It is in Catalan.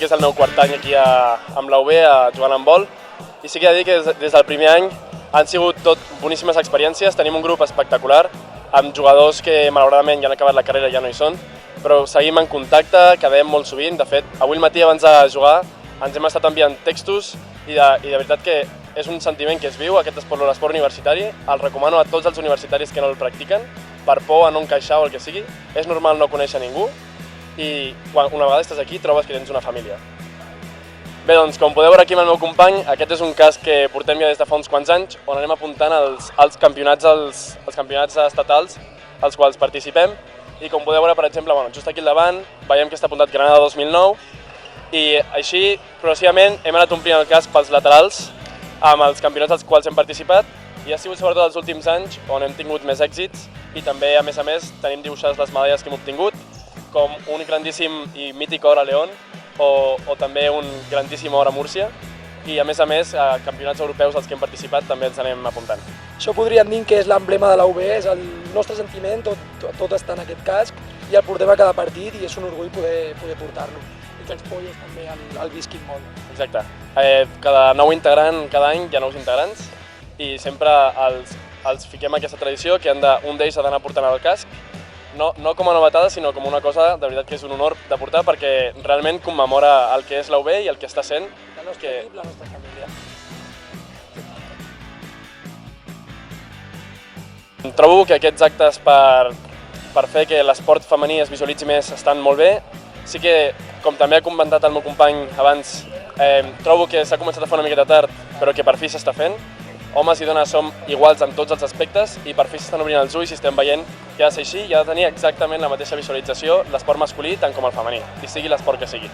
que és el meu quart any aquí amb la UB, jugant a handbol, i sí que he de dir que des del primer any han sigut tot boníssimes experiències. Tenim un grup espectacular, amb jugadors que malauradament ja han acabat la carrera i ja no hi són, però seguim en contacte, quedem molt sovint. De fet, avui al matí abans de jugar ens hem estat enviant textos i de veritat que és un sentiment que es viu, aquest esport, l'esport universitari. El recomano a tots els universitaris que no el practiquen, per por a no encaixar o el que sigui. És normal no conèixer ningú i una vegada estàs aquí trobes que tens una família. Bé, doncs, com podeu veure aquí amb el meu company, aquest és un cas que portem ja des de fa uns quants anys, on anem apuntant els campionats estatals als quals participem. I com podeu veure, per exemple, just aquí al davant, veiem que està apuntat Granada 2009, i així, progressivament, hem anat omplint el casc pels laterals amb els campionats als quals hem participat, i ha sigut sobretot els últims anys on hem tingut més èxits, i també, a més, tenim dibuixades les medalles que hem obtingut, com un grandíssim i mític or a León, o també un grandíssim or a Múrcia, i a més, a campionats europeus als que hem participat també ens anem apuntant. Això podríem dir que és l'emblema de la UB, és el nostre sentiment, tot està en aquest casc, i el portem a cada partit i és un orgull poder portar-lo. I que els polles també el visquin molt. Exacte. Cada nou integrant, cada any hi ha nous integrants, i sempre els fiquem aquesta tradició que un d'ells ha d'anar portant el casc, no com a novetada, sinó com una cosa de veritat que és un honor de portar, perquè realment commemora el que és la UB i el que està sent. El nostre equip, la nostra família. Trobo que aquests actes per fer que l'esport femení es visualitzi més estan molt bé. Sí que, com també ha comentat el meu company abans, trobo que s'ha començat a fer una miqueta tard, però que per fi s'està fent. Homes i dones som iguals en tots els aspectes i per fi s'estan obrint els ulls i estem veient que ha de ser així i ha de tenir exactament la mateixa visualització l'esport masculí tant com el femení, i sigui l'esport que sigui.